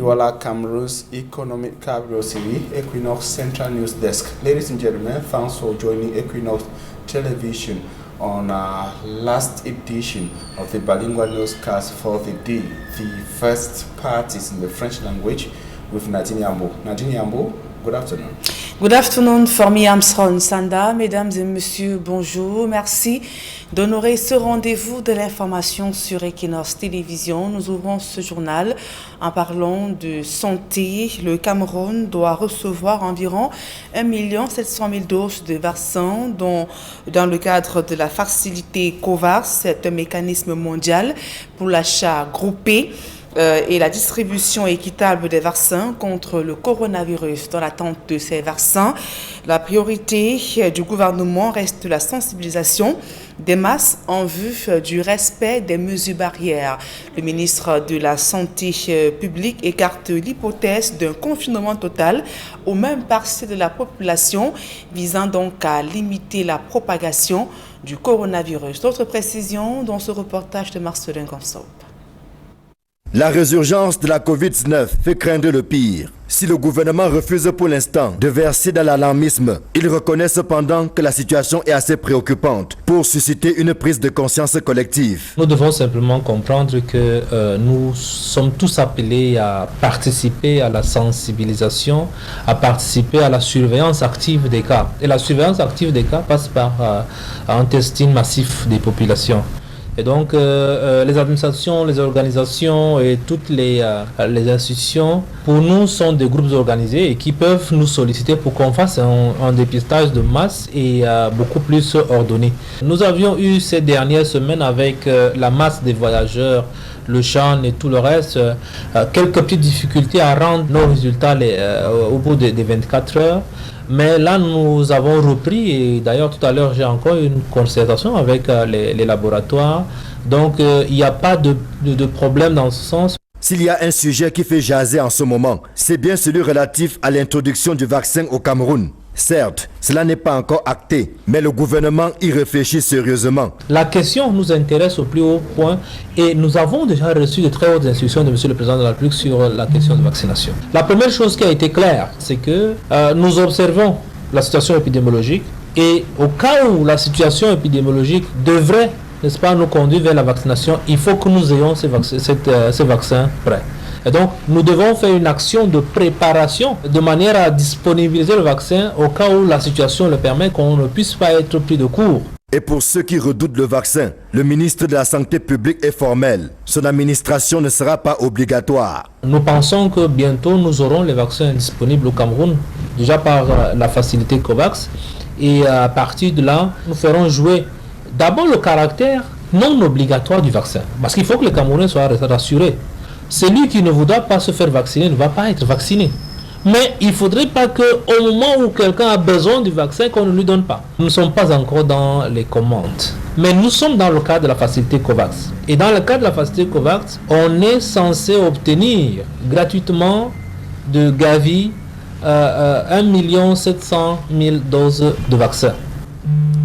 Douala, Cameroon's economic capital city, Equinox Central News Desk. Ladies and gentlemen, thanks for joining Equinox Television on our last edition of the bilingual newscast for the day. The first part is in the French language with Nadine Yambo. Nadine Yambo, good afternoon. Good afternoon, Formi Armstrong Sanda. Mesdames et messieurs, bonjour. Merci d'honorer ce rendez-vous de l'information sur Equinox Télévision. Nous ouvrons ce journal en parlant de santé. Le Cameroun doit recevoir environ 1 700 000 doses de vaccins dans le cadre de la facilité COVAX. C'est un mécanisme mondial pour l'achat groupé et la distribution équitable des vaccins contre le coronavirus. Dans l'attente de ces vaccins, la priorité du gouvernement reste la sensibilisation des masses en vue du respect des mesures barrières. Le ministre de la Santé publique écarte l'hypothèse d'un confinement total aux mêmes parties de la population, visant donc à limiter la propagation du coronavirus. D'autres précisions dans ce reportage de Marcelin Gonçalves. La résurgence de la Covid-19 fait craindre le pire. Si le gouvernement refuse pour l'instant de verser dans l'alarmisme, il reconnaît cependant que la situation est assez préoccupante pour susciter une prise de conscience collective. Nous devons simplement comprendre que nous sommes tous appelés à participer à la sensibilisation, à participer à la surveillance active des cas. Et la surveillance active des cas passe par un testing massif des populations. Et donc, les administrations, les organisations et toutes les institutions, pour nous, sont des groupes organisés et qui peuvent nous solliciter pour qu'on fasse un dépistage de masse et beaucoup plus ordonné. Nous avions eu ces dernières semaines avec la masse des voyageurs, le CHAN et tout le reste, quelques petites difficultés à rendre nos résultats au bout des 24 heures. Mais là, nous avons repris et d'ailleurs tout à l'heure, j'ai encore eu une concertation avec les laboratoires. Donc, il n'y a pas de problème dans ce sens. S'il y a un sujet qui fait jaser en ce moment, c'est bien celui relatif à l'introduction du vaccin au Cameroun. Certes, cela n'est pas encore acté, mais le gouvernement y réfléchit sérieusement. La question nous intéresse au plus haut point et nous avons déjà reçu de très hautes instructions de M. le Président de la République sur la question de vaccination. La première chose qui a été claire, c'est que nous observons la situation épidémiologique et au cas où la situation épidémiologique devrait, n'est-ce pas, nous conduire vers la vaccination, il faut que nous ayons ces vaccins prêts. Et donc, nous devons faire une action de préparation de manière à disponibiliser le vaccin au cas où la situation le permet, qu'on ne puisse pas être pris de court. Et pour ceux qui redoutent le vaccin, le ministre de la Santé publique est formel. Son administration ne sera pas obligatoire. Nous pensons que bientôt nous aurons les vaccins disponibles au Cameroun, déjà par la facilité COVAX. Et à partir de là, nous ferons jouer d'abord le caractère non obligatoire du vaccin. Parce qu'il faut que les Camerounais soient rassurés. Celui qui ne voudra pas se faire vacciner ne va pas être vacciné. Mais il ne faudrait pas qu'au moment où quelqu'un a besoin du vaccin, qu'on ne lui donne pas. Nous ne sommes pas encore dans les commandes. Mais nous sommes dans le cadre de la facilité COVAX. Et dans le cadre de la facilité COVAX, on est censé obtenir gratuitement de Gavi 1 700 000 doses de vaccins.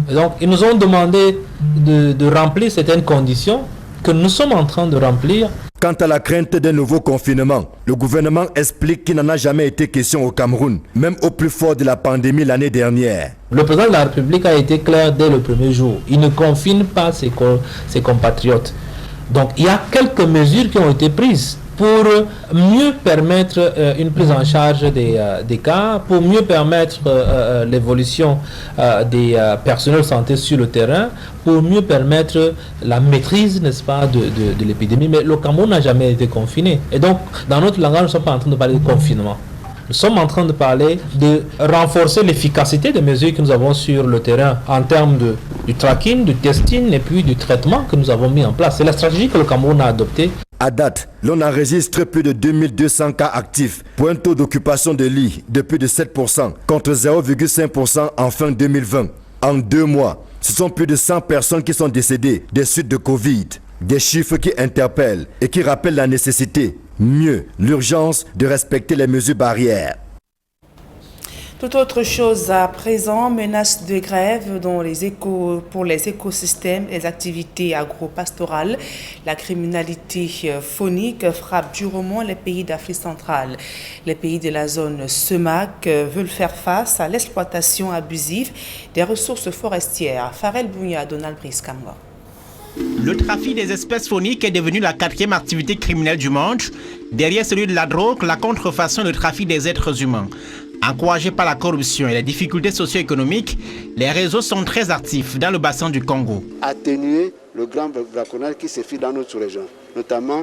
Et donc, ils nous ont demandé de remplir certaines conditions que nous sommes en train de remplir. Quant à la crainte d'un nouveau confinement, le gouvernement explique qu'il n'en a jamais été question au Cameroun, même au plus fort de la pandémie l'année dernière. Le président de la République a été clair dès le premier jour. Il ne confine pas ses compatriotes. Donc il y a quelques mesures qui ont été prises pour mieux permettre une prise en charge des cas, pour mieux permettre l'évolution des personnels de santé sur le terrain, pour mieux permettre la maîtrise, n'est-ce pas, de l'épidémie. Mais le Cameroun n'a jamais été confiné. Et donc, dans notre langage, nous ne sommes pas en train de parler de confinement. Nous sommes en train de parler de renforcer l'efficacité des mesures que nous avons sur le terrain en termes du tracking, du testing et puis du traitement que nous avons mis en place. C'est la stratégie que le Cameroun a adoptée. À date, l'on enregistre plus de 2200 cas actifs pour un taux d'occupation de lits de plus de 7% contre 0,5% en fin 2020. En 2 mois, ce sont plus de 100 personnes qui sont décédées des suites de Covid. Des chiffres qui interpellent et qui rappellent la nécessité, mieux, l'urgence de respecter les mesures barrières. Tout autre chose à présent, menace de grève pour les écosystèmes, les activités agro-pastorales. La criminalité faunique frappe durement les pays d'Afrique centrale. Les pays de la zone CEMAC veulent faire face à l'exploitation abusive des ressources forestières. Farel Bounia, Donald Brice-Kamwa. Le trafic des espèces fauniques est devenu la 4e activité criminelle du monde, derrière celui de la drogue, la contrefaçon et le trafic des êtres humains. Encouragés par la corruption et les difficultés socio-économiques, les réseaux sont très actifs dans le bassin du Congo. Atténuer le grand braconnage qui se fait dans notre région, notamment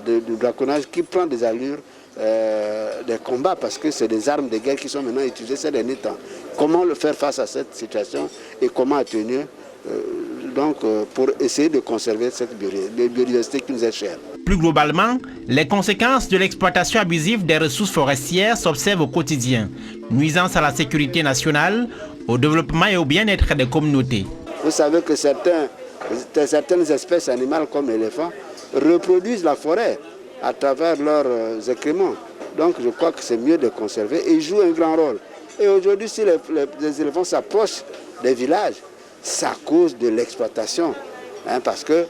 du braconnage qui prend des allures des combats parce que c'est des armes de guerre qui sont maintenant utilisées ces derniers temps. Comment le faire face à cette situation et comment atténuer pour essayer de conserver cette biodiversité qui nous est chère. Plus globalement, les conséquences de l'exploitation abusive des ressources forestières s'observent au quotidien, nuisance à la sécurité nationale, au développement et au bien-être des communautés. Vous savez que certaines espèces animales comme l'éléphant reproduisent la forêt à travers leurs excréments. Donc je crois que c'est mieux de conserver et ils jouent un grand rôle. Et aujourd'hui, si les éléphants s'approchent des villages, c'est à cause de l'exploitation, parce que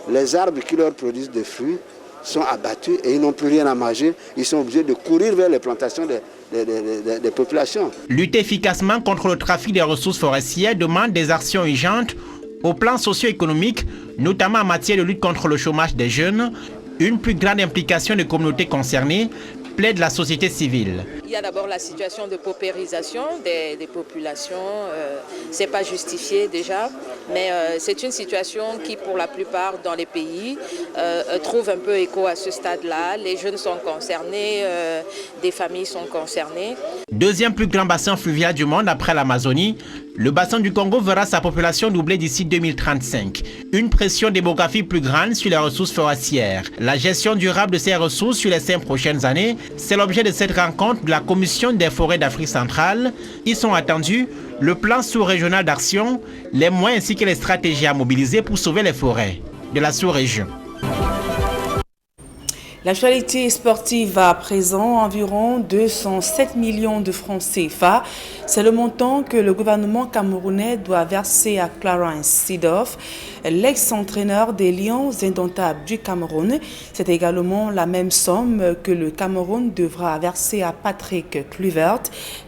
les arbres qui leur produisent des fruits sont abattus et ils n'ont plus rien à manger. Ils sont obligés de courir vers les plantations des populations. Lutter efficacement contre le trafic des ressources forestières demande des actions urgentes au plan socio-économique, notamment en matière de lutte contre le chômage des jeunes, une plus grande implication des communautés concernées, plaide la société civile. Il y a d'abord la situation de paupérisation des populations. Ce n'est pas justifié déjà, mais c'est une situation qui, pour la plupart dans les pays, trouve un peu écho à ce stade-là. Les jeunes sont concernés, des familles sont concernées. Deuxième plus grand bassin fluvial du monde après l'Amazonie, le bassin du Congo verra sa population doubler d'ici 2035. Une pression démographique plus grande sur les ressources forestières. La gestion durable de ces ressources sur les 5 prochaines années, c'est l'objet de cette rencontre de la Commission des forêts d'Afrique centrale. Ils sont attendus le plan sous-régional d'action, les moyens ainsi que les stratégies à mobiliser pour sauver les forêts de la sous-région. L'actualité sportive à présent, environ 207 millions de francs CFA. C'est le montant que le gouvernement camerounais doit verser à Clarence Seedorf, l'ex-entraîneur des Lions indomptables du Cameroun. C'est également la même somme que le Cameroun devra verser à Patrick Kluivert,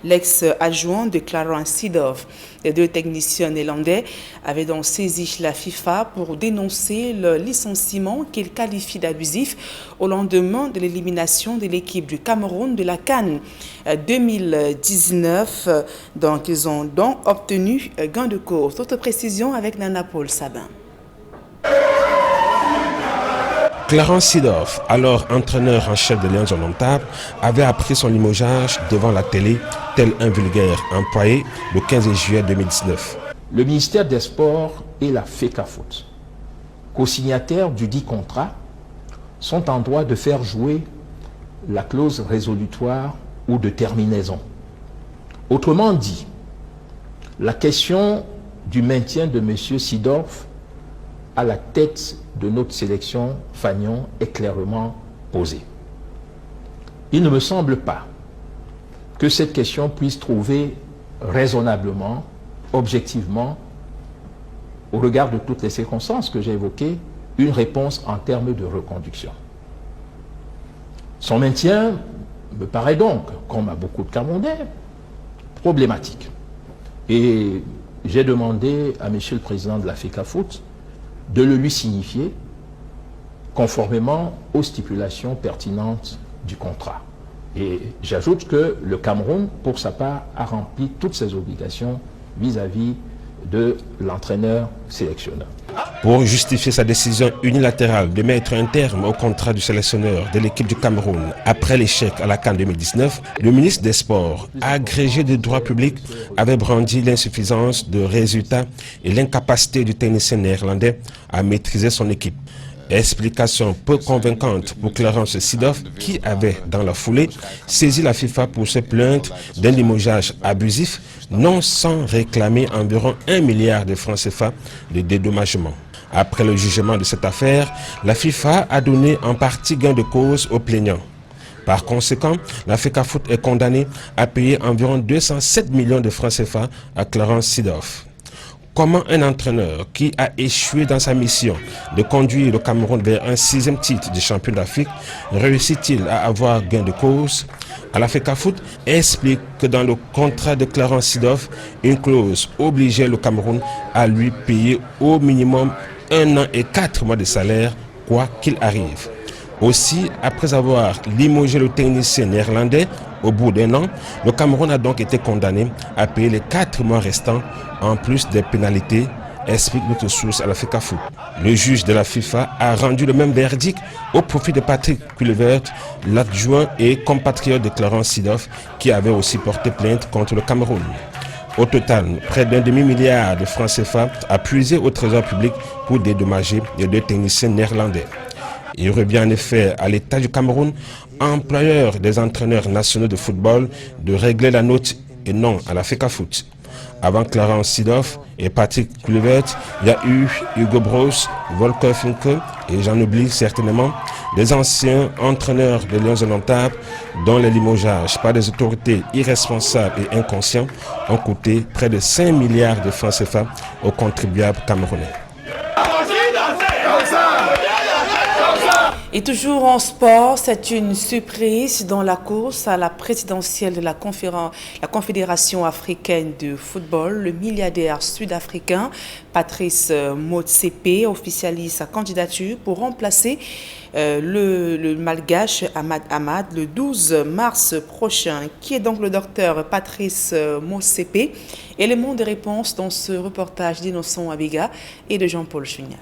l'ex-adjoint de Clarence Seedorf. Les deux techniciens néerlandais avaient donc saisi la FIFA pour dénoncer le licenciement qu'ils qualifient d'abusif au lendemain de l'élimination de l'équipe du Cameroun de la CAN 2019. Donc, ils ont donc obtenu gain de cause. Autre précision avec Nana Paul Sabin. Clarence Seedorf, alors entraîneur en chef des Lions indomptables, avait appris son limogeage devant la télé, tel un vulgaire employé, le 15 juillet 2019. Le ministère des Sports et la FECAFOOT, co-signataires du dit contrat, sont en droit de faire jouer la clause résolutoire ou de terminaison. Autrement dit, la question du maintien de M. Seedorf à la tête de notre sélection Fagnon est clairement posée. Il ne me semble pas que cette question puisse trouver raisonnablement, objectivement, au regard de toutes les circonstances que j'ai évoquées, une réponse en termes de reconduction. Son maintien me paraît donc, comme à beaucoup de Camerounais, problématique. Et j'ai demandé à M. le Président de la FECAFOOT de le lui signifier conformément aux stipulations pertinentes du contrat. Et j'ajoute que le Cameroun, pour sa part, a rempli toutes ses obligations vis-à-vis de l'entraîneur sélectionneur. Pour justifier sa décision unilatérale de mettre un terme au contrat du sélectionneur de l'équipe du Cameroun après l'échec à la CAN 2019, le ministre des Sports, agrégé de droit public, avait brandi l'insuffisance de résultats et l'incapacité du technicien néerlandais à maîtriser son équipe. Explication peu convaincante pour Clarence Seedorf qui avait, dans la foulée, saisi la FIFA pour se plaindre d'un limogeage abusif, non sans réclamer environ 1 milliard de francs CFA de dédommagement. Après le jugement de cette affaire, la FIFA a donné en partie gain de cause aux plaignants. Par conséquent, la FECAFOOT est condamnée à payer environ 207 millions de francs CFA à Clarence Seedorf. Comment un entraîneur qui a échoué dans sa mission de conduire le Cameroun vers un 6e titre de champion d'Afrique réussit-il à avoir gain de cause? À la FECAFOOT explique que dans le contrat de Clarence Seedorf, une clause obligeait le Cameroun à lui payer au minimum 1 an et 4 mois de salaire, quoi qu'il arrive. Aussi, après avoir limogé le technicien néerlandais, au bout d'1 an, le Cameroun a donc été condamné à payer les 4 mois restants en plus des pénalités, explique notre source à la FECAFOOT. Le juge de la FIFA a rendu le même verdict au profit de Patrick Kluivert, l'adjoint et compatriote de Clarence Seedorf, qui avait aussi porté plainte contre le Cameroun. Au total, près d'1 demi-milliard de francs CFA a puisé au trésor public pour dédommager les 2 techniciens néerlandais. Il revient en effet à l'État du Cameroun, employeur des entraîneurs nationaux de football, de régler la note et non à la FECAFOOT. Avant Clarence Seedorf et Patrick Kluivert, il y a eu Hugo Broos, Volker Finke et j'en oublie certainement des anciens entraîneurs de Lions indomptables dont les limogeages par des autorités irresponsables et inconscients ont coûté près de 5 milliards de francs CFA aux contribuables camerounais. Et toujours en sport, c'est une surprise dans la course à la présidentielle de la Confédération africaine de football. Le milliardaire sud-africain Patrice Motsepe officialise sa candidature pour remplacer le malgache Ahmad le 12 mars prochain. Qui est donc le docteur Patrice Motsepe? Élément de réponse dans ce reportage d'Innocent Abiga et de Jean-Paul Chugnat.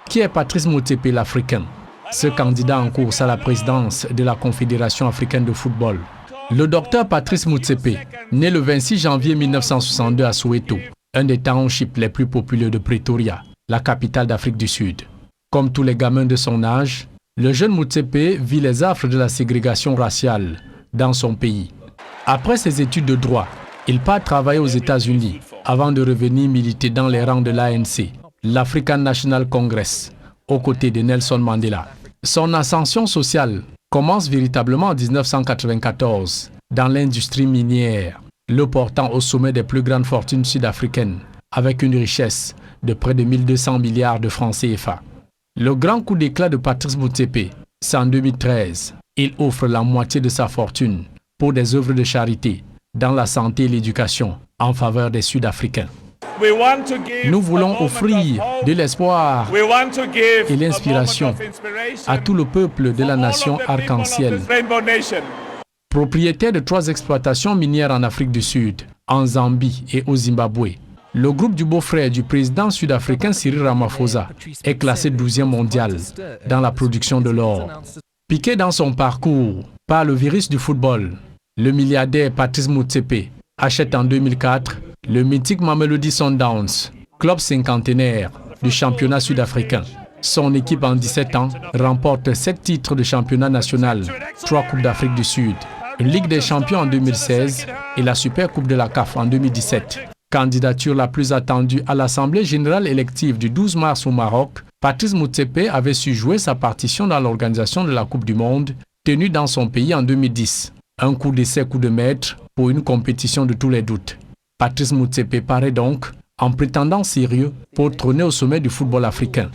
Qui est Patrice Motsepe l'Africain? Ce candidat en course à la présidence de la Confédération africaine de football. Le docteur Patrice Motsepe, né le 26 janvier 1962 à Soweto, un des townships les plus populaires de Pretoria, la capitale d'Afrique du Sud. Comme tous les gamins de son âge, le jeune Motsepe vit les affres de la ségrégation raciale dans son pays. Après ses études de droit, il part travailler aux États-Unis avant de revenir militer dans les rangs de l'ANC, l'African National Congress, aux côtés de Nelson Mandela. Son ascension sociale commence véritablement en 1994 dans l'industrie minière, le portant au sommet des plus grandes fortunes sud-africaines, avec une richesse de près de 1200 milliards de francs CFA. Le grand coup d'éclat de Patrice Motsepe, c'est en 2013. Il offre la moitié de sa fortune pour des œuvres de charité dans la santé et l'éducation en faveur des Sud-Africains. Nous voulons offrir de l'espoir et l'inspiration à tout le peuple de la nation arc-en-ciel. Propriétaire de 3 exploitations minières en Afrique du Sud, en Zambie et au Zimbabwe, le groupe du beau-frère du président sud-africain Cyril Ramaphosa est classé 12e mondial dans la production de l'or. Piqué dans son parcours par le virus du football, le milliardaire Patrice Motsepe achète en 2004 le mythique Mamelodi Sundowns, club cinquantenaire du championnat sud-africain. Son équipe en 17 ans remporte 7 titres de championnat national, 3 Coupes d'Afrique du Sud, une Ligue des champions en 2016 et la Super Coupe de la CAF en 2017. Candidature la plus attendue à l'Assemblée générale élective du 12 mars au Maroc, Patrice Motsepe avait su jouer sa partition dans l'organisation de la Coupe du Monde, tenue dans son pays en 2010. Un coup d'essai, coup de maître pour une compétition de tous les doutes. Patrice Motsepe paraît donc en prétendant sérieux pour trôner au sommet du football africain.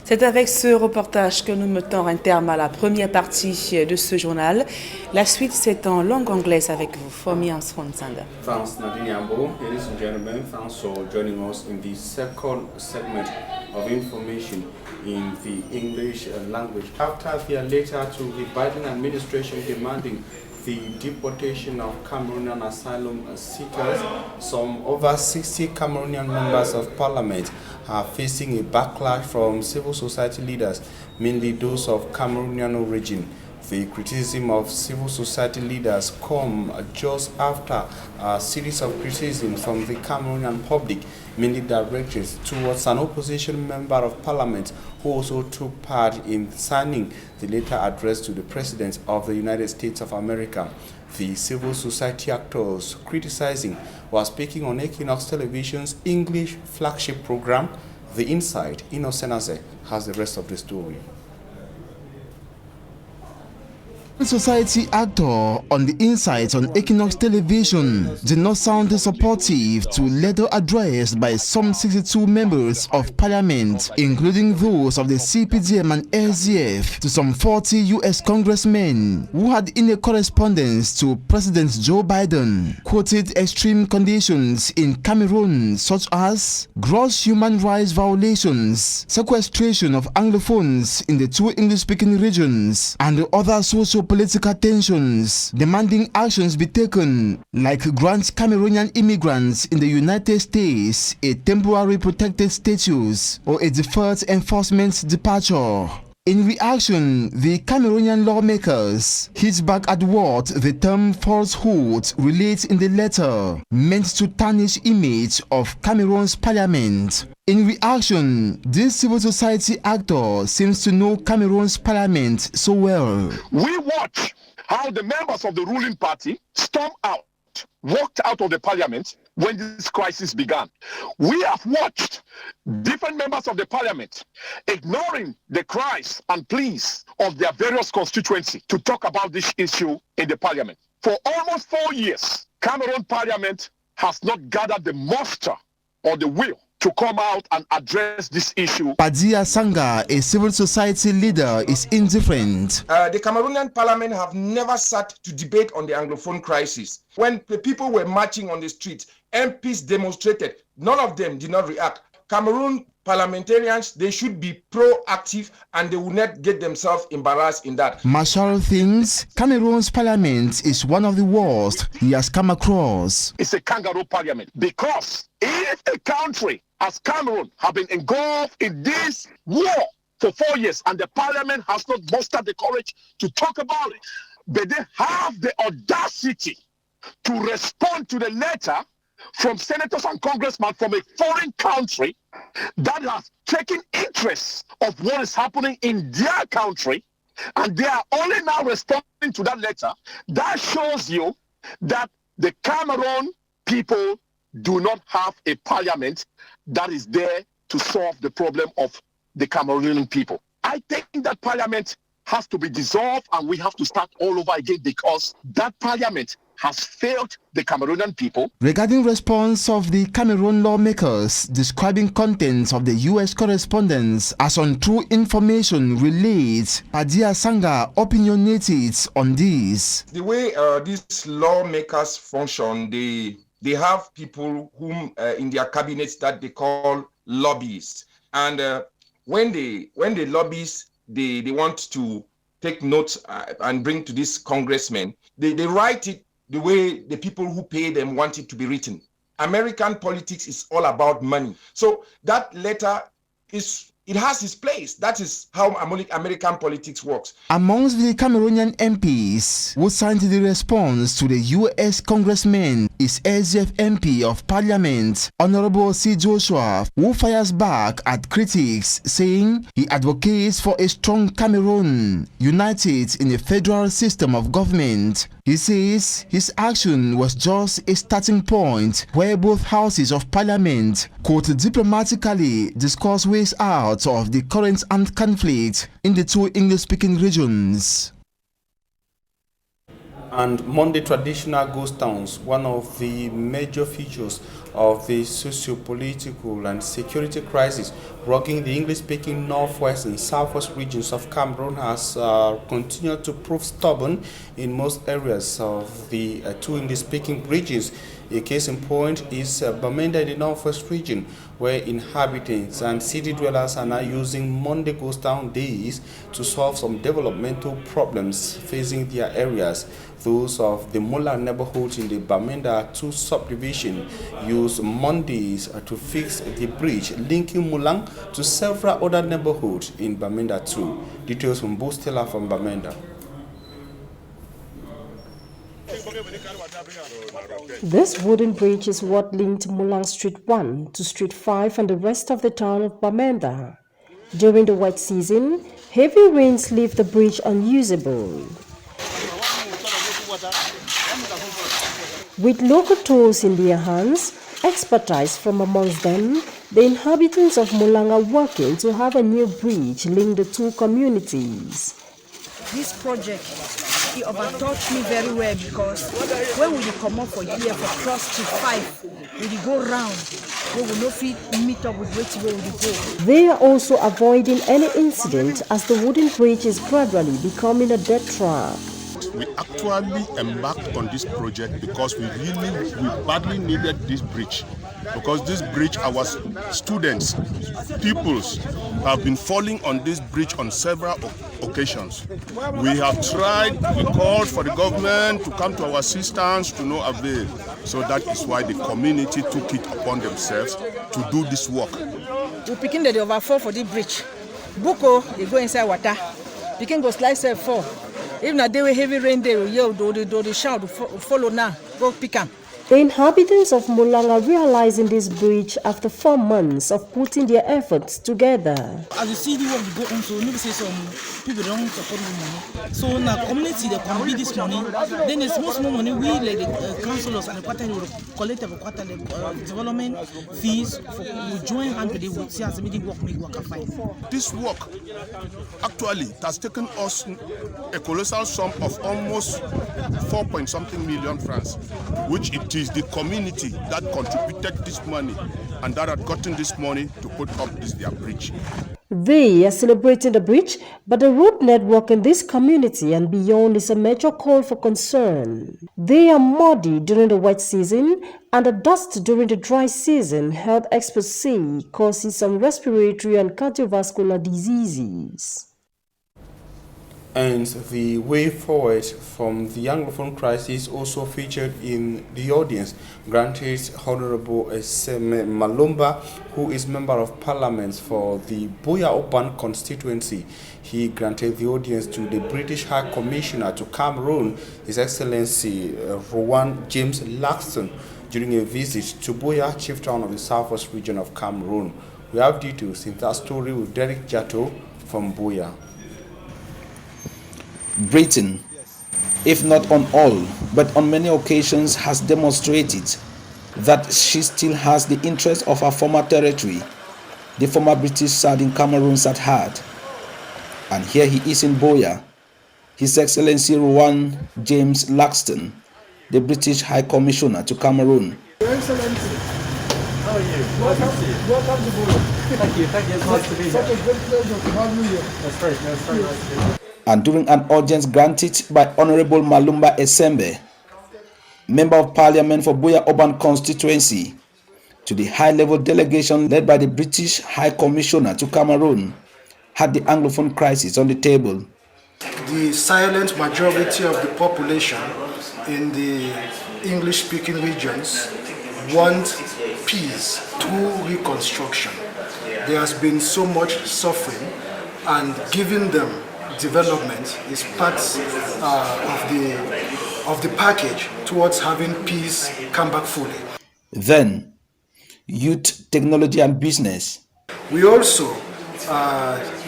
C'est avec ce reportage que nous mettons un terme à la première partie de ce journal. La suite, c'est en langue anglaise avec vous. Fomi Amsron Sanda. Thanks, Nadine Yambo. Ladies and gentlemen, thanks for joining us in the second segment of information in the English language. After the letter to the Biden administration demanding the deportation of Cameroonian asylum seekers, some over 60 Cameroonian members of parliament are facing a backlash from civil society leaders, mainly those of Cameroonian origin. The criticism of civil society leaders come just after a series of criticisms from the Cameroonian public, mainly directed towards an opposition member of parliament who also took part in signing the letter addressed to the President of the United States of America. the civil society actors criticizing while speaking on Equinox Television's English flagship program, The Inside. Innocent Aze has the rest of the story. Society actor on The Insight on Equinox Television did not sound supportive to letter addressed by some 62 members of parliament, including those of the CPDM and SDF, to some 40 US congressmen who had in a correspondence to President Joe Biden quoted extreme conditions in Cameroon such as gross human rights violations, sequestration of Anglophones in the two English-speaking regions, and other socio-political tensions, demanding actions be taken, like grant Cameroonian immigrants in the United States a temporary protected status or a deferred enforcement departure. In reaction, the Cameroonian lawmakers hit back at what the term falsehood relates in the letter, meant to tarnish image of Cameroon's parliament. In reaction, this civil society actor seems to know Cameroon's parliament so well. We watch how the members of the ruling party stormed out, walked out of the parliament when this crisis began. We have watched different members of the parliament ignoring the cries and pleas of their various constituencies to talk about this issue in the parliament. For almost 4 years, Cameroon parliament has not gathered the muster or the will to come out and address this issue. Padia Sanga, a civil society leader, is indifferent. The Cameroonian parliament have never sat to debate on the Anglophone crisis. When the people were marching on the streets, MPs demonstrated, none of them did not react. Cameroon parliamentarians, they should be proactive and they will not get themselves embarrassed in that. Marshall thinks Cameroon's parliament is one of the worst he has come across. It's a kangaroo parliament because if a country as Cameroon have been engulfed in this war for 4 years and the parliament has not mustered the courage to talk about it, but they have the audacity to respond to the letter from senators and congressmen from a foreign country that has taken interest of what is happening in their country, and they are only now responding to that letter. That shows you that the Cameroon people do not have a parliament that is there to solve the problem of the Cameroonian people. I think that parliament has to be dissolved and we have to start all over again because that parliament has failed the Cameroonian people. Regarding response of the Cameroon lawmakers describing contents of the U.S. correspondence as untrue information relates, Padia Sanga opinionated on this. The way these lawmakers function, they have people whom in their cabinets that they call lobbyists. And when the lobbyists, they want to take notes and bring to this congressman, they write it the way the people who pay them want it to be written. American politics is all about money. So that letter it has its place. That is how American politics works. Amongst the Cameroonian MPs who signed the response to the U.S. congressman is SDF MP of Parliament, Honorable C. Joshua, who fires back at critics, saying he advocates for a strong Cameroon, united in a federal system of government. He says his action was just a starting point where both houses of parliament could diplomatically discuss ways out of the current armed conflict in the two English-speaking regions. And Monday traditional ghost towns, one of the major features of the socio-political and security crisis rocking the English-speaking northwest and southwest regions of Cameroon, has continued to prove stubborn in most areas of the two English-speaking regions. A case in point is Bamenda in the northwest region, where inhabitants and city dwellers are now using Monday Ghost Town days to solve some developmental problems facing their areas. Those of the Mulang neighborhood in the Bamenda 2 subdivision use Mondays to fix the bridge linking Mulang to several other neighborhoods in Bamenda 2. Details from Bostela from Bamenda. This wooden bridge is what linked Mulang Street 1 to Street 5 and the rest of the town of Bamenda. During the wet season, heavy rains leave the bridge unusable. With local tools in their hands, expertise from amongst them, the inhabitants of Mulang are working to have a new bridge link the two communities. This project, it overtouched me very well because when we come up for here for cross to 5, we go round, we will not fit meet up with where we go. They are also avoiding any incident as the wooden bridge is gradually becoming a death trap. We actually embarked on this project because we badly needed this bridge. Because this bridge, our students, pupils have been falling on this bridge on several occasions. We have tried, we called for the government to come to our assistance to no avail. So that is why the community took it upon themselves to do this work. We picking the overfall for the bridge. Buko, they go inside water. Picking go slide self fall. Even a day with heavy rain, they will yell, do the shout, follow now, go pick them. The inhabitants of Mulang are realizing this bridge after 4 months of putting their efforts together. As you see the work go on, so maybe say some people don't support money. So in the community they can be this money. Then there's small money we like the councillors and the quarter will collect the quarter development fees we join hand with the work. See as the work make work fine. This work actually has taken us a colossal sum of almost 4-point-something million francs, which it is the community that contributed this money and that had gotten this money to put up their bridge. They are celebrating the bridge, but the road network in this community and beyond is a major call for concern. They are muddy during the wet season and the dust during the dry season, health experts say, causes some respiratory and cardiovascular diseases. And the way forward from the Anglophone crisis also featured in the audience. Granted, Honorable Eseme Malumba, who is Member of Parliament for the Buea Oban constituency, he granted the audience to the British High Commissioner to Cameroon, His Excellency Rowan James Laxton, during a visit to Buea, chief town of the southwest region of Cameroon. We have details in that story with Derek Jato from Buea. Britain, if not on all, but on many occasions, has demonstrated that she still has the interest of her former territory, the former British South in Cameroon's at heart. And here he is in Buea, His Excellency Rowan James Laxton, the British High Commissioner to Cameroon. Your Excellency, how are you? Welcome to Buea. Thank you. It's nice to be here. Such a great pleasure to have you here. That's very nice to be here. And during an audience granted by Honorable Malumba Esembe, Member of Parliament for Buea Oban constituency, to the high-level delegation led by the British High Commissioner to Cameroon, had the Anglophone crisis on the table. The silent majority of the population in the English-speaking regions want peace through reconstruction. There has been so much suffering, and giving them development is part of the package towards having peace come back fully. Then, youth, technology and business. We also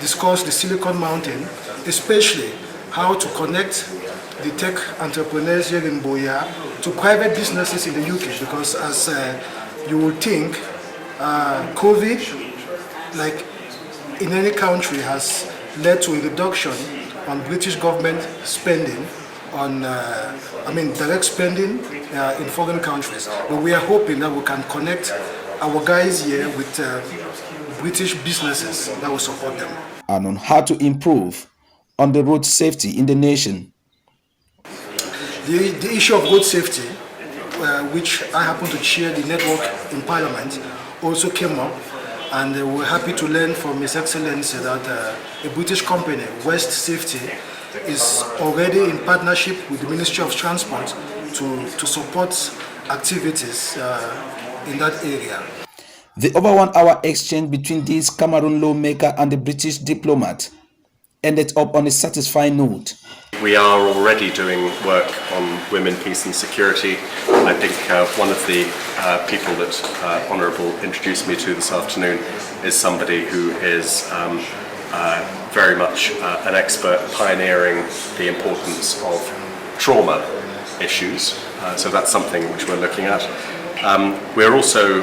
discussed the Silicon Mountain, especially how to connect the tech entrepreneurs here in Buea to private businesses in the UK, because as you would think, COVID, like in any country, has led to a reduction on British government spending on, direct spending in foreign countries. But we are hoping that we can connect our guys here with British businesses that will support them. And on how to improve on the road safety in the nation. The issue of road safety, which I happen to chair the network in Parliament, also came up. And we're happy to learn from His Excellency that a British company, West Safety, is already in partnership with the Ministry of Transport to support activities in that area. The over 1 hour exchange between this Cameroon lawmaker and the British diplomat ended up on a satisfying note. We are already doing work on women, peace and security. I think one of the people that Honourable introduced me to this afternoon is somebody who is very much an expert pioneering the importance of trauma issues So that's something which we're looking at. We're also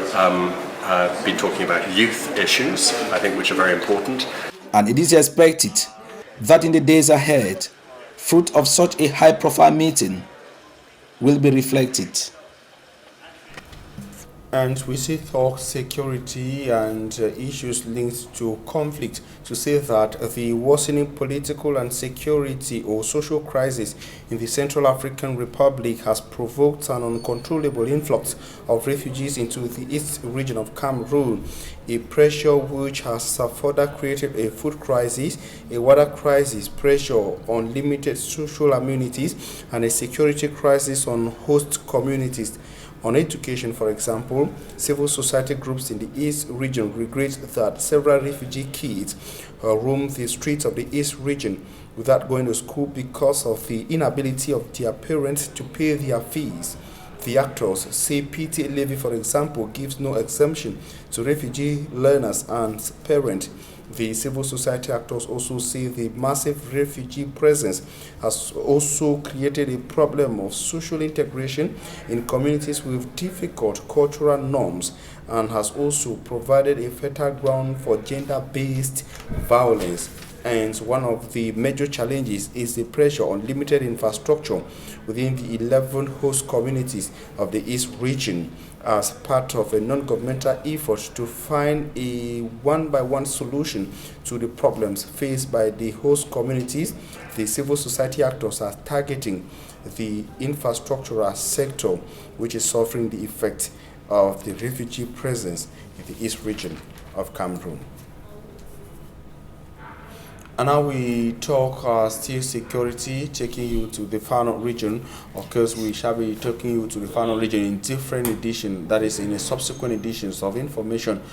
been talking about youth issues, I think, which are very important. And it is expected that in the days ahead, fruit of such a high-profile meeting will be reflected. And we see talk security and issues linked to conflict to say that the worsening political and security or social crisis in the Central African Republic has provoked an uncontrollable influx of refugees into the east region of Cameroon, a pressure which has further created a food crisis, a water crisis, pressure on limited social amenities, and a security crisis on host communities. On education, for example, civil society groups in the East region regret that several refugee kids roam the streets of the East region without going to school because of the inability of their parents to pay their fees. The actors say PTA levy, for example, gives no exemption to refugee learners and parents. The civil society actors also say the massive refugee presence has also created a problem of social integration in communities with difficult cultural norms and has also provided a fertile ground for gender-based violence. And one of the major challenges is the pressure on limited infrastructure within the 11 host communities of the East region as part of a non-governmental effort to find a one-by-one solution to the problems faced by the host communities. The civil society actors are targeting the infrastructural sector, which is suffering the effect of the refugee presence in the East region of Cameroon. And now we talk still security, taking you to the Fano region. Of course, we shall be taking you to the Fano region in different editions, that is in a subsequent editions of information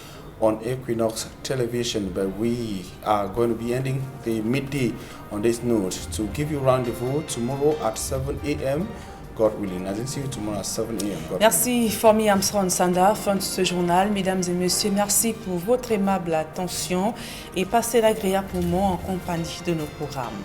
on Equinox Television. But we are going to be ending the midday on this note to give you rendezvous tomorrow at 7 a.m. God willing. I see you tomorrow at 7 a.m. Merci Formi Armstrong Sanda, fin de ce journal. Mesdames et messieurs, merci pour votre aimable attention et passez l'agréable moment en compagnie de nos programmes.